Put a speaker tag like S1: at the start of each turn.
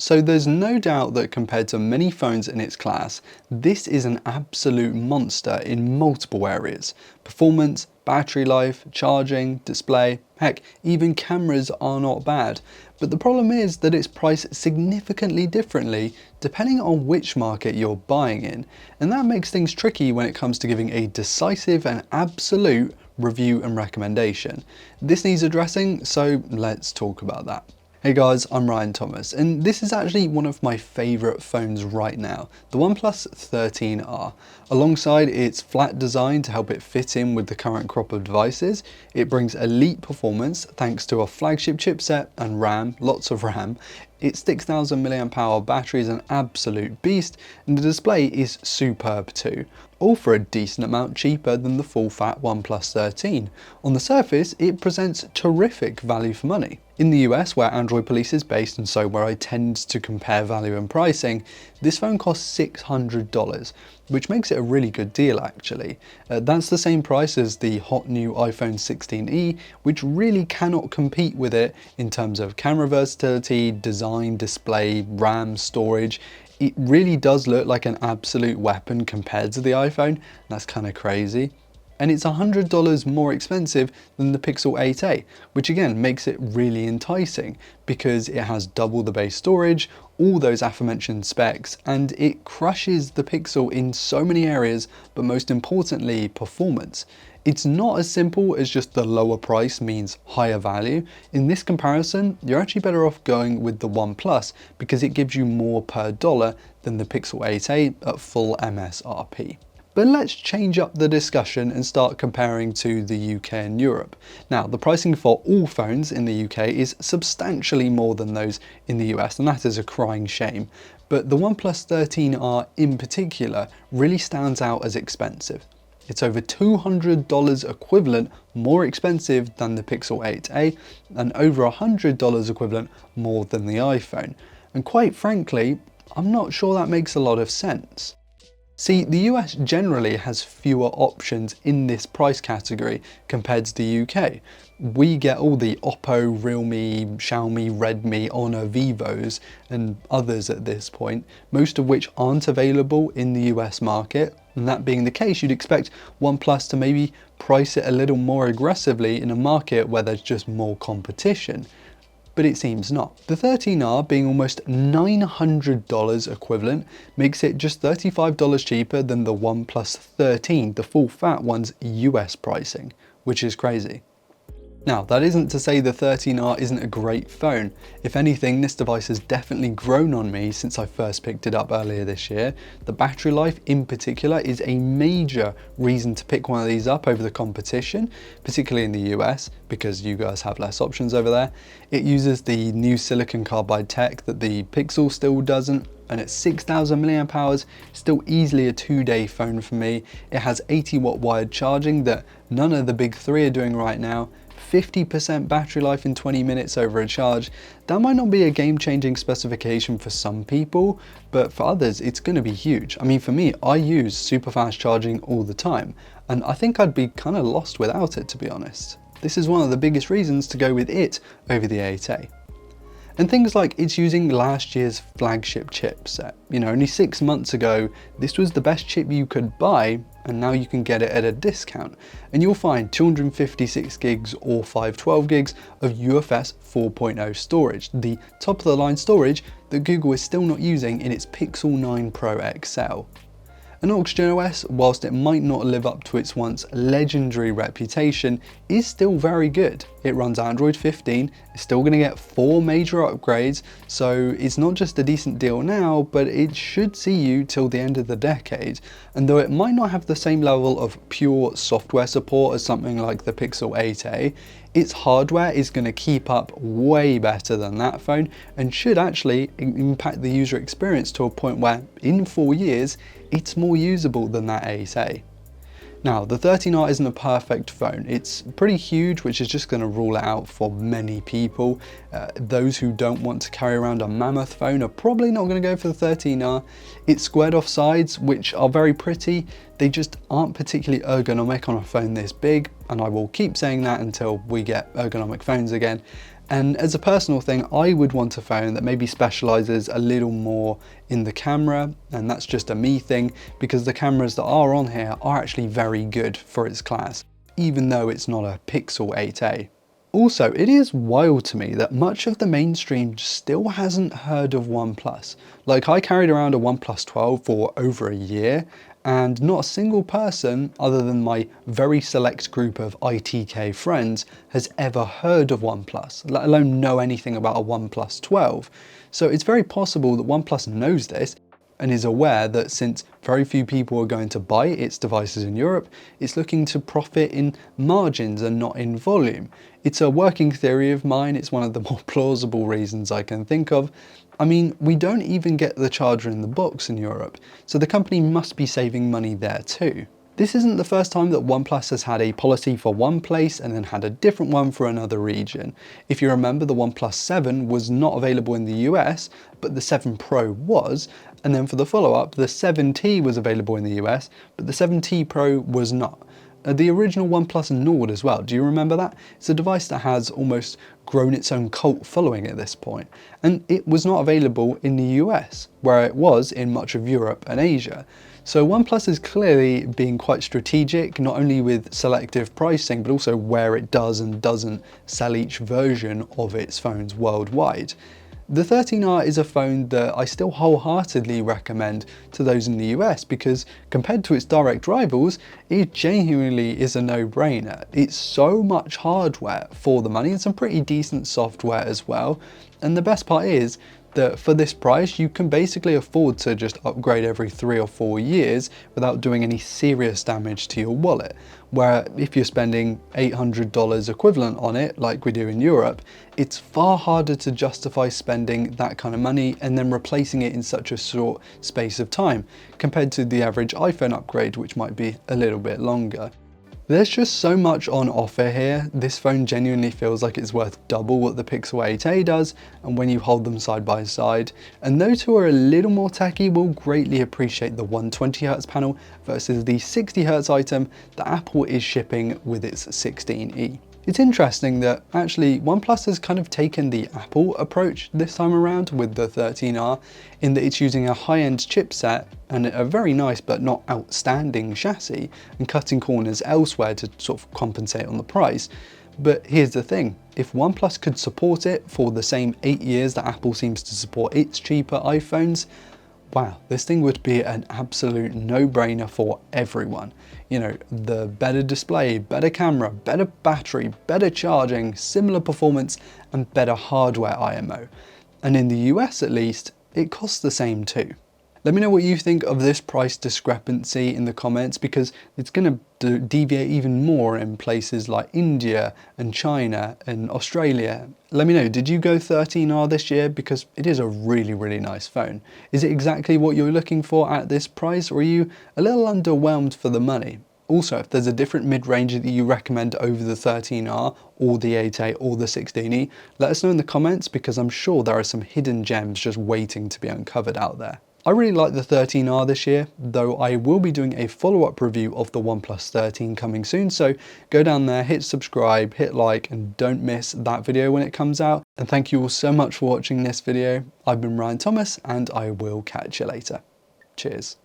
S1: So there's no doubt that compared to many phones in its class, this is an absolute monster in multiple areas. Performance, battery life, charging, display, heck, even cameras are not bad. But the problem is that it's priced significantly differently depending on which market you're buying in. And that makes things tricky when it comes to giving a decisive and absolute review and recommendation. This needs addressing, so let's talk about that. Hey guys, I'm Ryan Thomas, and this is actually one of my favourite phones right now, the OnePlus 13R. Alongside its flat design to help it fit in with the current crop of devices, it brings elite performance thanks to a flagship chipset and RAM, lots of RAM. Its 6000 mAh battery is an absolute beast, and the display is superb too, all for a decent amount cheaper than the full-fat OnePlus 13. On the surface, it presents terrific value for money. In the US, where Android Police is based and so where I tend to compare value and pricing, this phone costs $600, which makes it a really good deal actually. That's the same price as the hot new iPhone 16e, which really cannot compete with it in terms of camera versatility, design, display, RAM, storage. It really does look like an absolute weapon compared to the iPhone. That's kind of crazy. And it's $100 more expensive than the Pixel 8a, which again makes it really enticing because it has double the base storage, all those aforementioned specs, and it crushes the Pixel in so many areas, but most importantly, performance. It's not as simple as just the lower price means higher value. In this comparison, you're actually better off going with the OnePlus because it gives you more per dollar than the Pixel 8a at full MSRP. But let's change up the discussion and start comparing to the UK and Europe. Now, the pricing for all phones in the UK is substantially more than those in the US, and that is a crying shame. But the OnePlus 13R in particular really stands out as expensive. It's over $200 equivalent more expensive than the Pixel 8a and over $100 equivalent more than the iPhone. And quite frankly, I'm not sure that makes a lot of sense. See, the US generally has fewer options in this price category compared to the UK. We get all the Oppo, Realme, Xiaomi, Redmi, Honor, Vivos and others at this point, most of which aren't available in the US market. And that being the case, you'd expect OnePlus to maybe price it a little more aggressively in a market where there's just more competition. But it seems not. The 13R being almost $900 equivalent makes it just $35 cheaper than the OnePlus 13, the full fat one's US pricing, which is crazy. Now, that isn't to say the 13R isn't a great phone. If anything, this device has definitely grown on me since I first picked it up earlier this year. The battery life in particular is a major reason to pick one of these up over the competition, particularly in the US, because you guys have less options over there. It uses the new silicon carbide tech that the Pixel still doesn't, and at 6000 mAh, still easily a 2-day phone for me. It has 80-watt wired charging that none of the big three are doing right now. 50% battery life in 20 minutes over a charge. That might not be a game-changing specification for some people, but for others it's going to be huge. I mean, for me, I use super fast charging all the time, and I think I'd be kind of lost without it, to be honest. This is one of the biggest reasons to go with it over the 8a. And things like it's using last year's flagship chipset. You know, only 6 months ago, this was the best chip you could buy, and now you can get it at a discount. And you'll find 256 gigs or 512 gigs of UFS 4.0 storage, the top of the line storage that Google is still not using in its Pixel 9 Pro XL. And Oxygen OS, whilst it might not live up to its once legendary reputation, is still very good. It runs Android 15, it's still going to get 4 major upgrades, so it's not just a decent deal now, but it should see you till the end of the decade. And though it might not have the same level of pure software support as something like the Pixel 8a, its hardware is going to keep up way better than that phone and should actually impact the user experience to a point where in 4 years it's more usable than that 8a. Now, the 13R isn't a perfect phone. It's pretty huge, which is just going to rule it out for many people. Those who don't want to carry around a mammoth phone are probably not going to go for the 13R. It's squared off sides, which are very pretty. They just aren't particularly ergonomic on a phone this big, and I will keep saying that until we get ergonomic phones again. And as a personal thing, I would want a phone that maybe specializes a little more in the camera, and that's just a me thing, because the cameras that are on here are actually very good for its class, even though it's not a Pixel 8a. Also, it is wild to me that much of the mainstream still hasn't heard of OnePlus. Like, I carried around a OnePlus 12 for over a year, and not a single person, other than my very select group of ITK friends, has ever heard of OnePlus, let alone know anything about a OnePlus 12. So it's very possible that OnePlus knows this and is aware that since very few people are going to buy its devices in Europe, it's looking to profit in margins and not in volume. It's a working theory of mine, it's one of the more plausible reasons I can think of. I mean, we don't even get the charger in the box in Europe, so the company must be saving money there too. This isn't the first time that OnePlus has had a policy for one place and then had a different one for another region. If you remember, the OnePlus 7 was not available in the US, but the 7 Pro was, and then for the follow-up, the 7T was available in the US, but the 7T Pro was not. The original OnePlus Nord as well, do you remember that? It's a device that has almost grown its own cult following at this point, and it was not available in the US, where it was in much of Europe and Asia. So OnePlus is clearly being quite strategic, not only with selective pricing, but also where it does and doesn't sell each version of its phones worldwide. The 13R is a phone that I still wholeheartedly recommend to those in the US because compared to its direct rivals, it genuinely is a no-brainer. It's so much hardware for the money and some pretty decent software as well. And the best part is that for this price, you can basically afford to just upgrade every 3 or 4 years without doing any serious damage to your wallet. Where if you're spending $800 equivalent on it, like we do in Europe, it's far harder to justify spending that kind of money and then replacing it in such a short space of time, compared to the average iPhone upgrade, which might be a little bit longer. There's just so much on offer here. This phone genuinely feels like it's worth double what the Pixel 8a does, and when you hold them side by side. And those who are a little more techy will greatly appreciate the 120Hz panel versus the 60Hz item that Apple is shipping with its 16E. It's interesting that actually OnePlus has kind of taken the Apple approach this time around with the 13R, in that it's using a high-end chipset and a very nice but not outstanding chassis and cutting corners elsewhere to sort of compensate on the price. But here's the thing, if OnePlus could support it for the same 8 years that Apple seems to support its cheaper iPhones, wow, this thing would be an absolute no-brainer for everyone. You know, the better display, better camera, better battery, better charging, similar performance, and better hardware IMO. And in the US at least, it costs the same too. Let me know what you think of this price discrepancy in the comments, because it's going to deviate even more in places like India and China and Australia. Let me know, did you go 13R this year? Because it is a really, really nice phone. Is it exactly what you're looking for at this price, or are you a little underwhelmed for the money? Also, if there's a different mid-range that you recommend over the 13R or the 8A or the 16E, let us know in the comments, because I'm sure there are some hidden gems just waiting to be uncovered out there. I really like the 13R this year, though I will be doing a follow-up review of the OnePlus 13 coming soon, so go down there, hit subscribe, hit like, and don't miss that video when it comes out. And thank you all so much for watching this video. I've been Ryan Thomas, and I will catch you later. Cheers.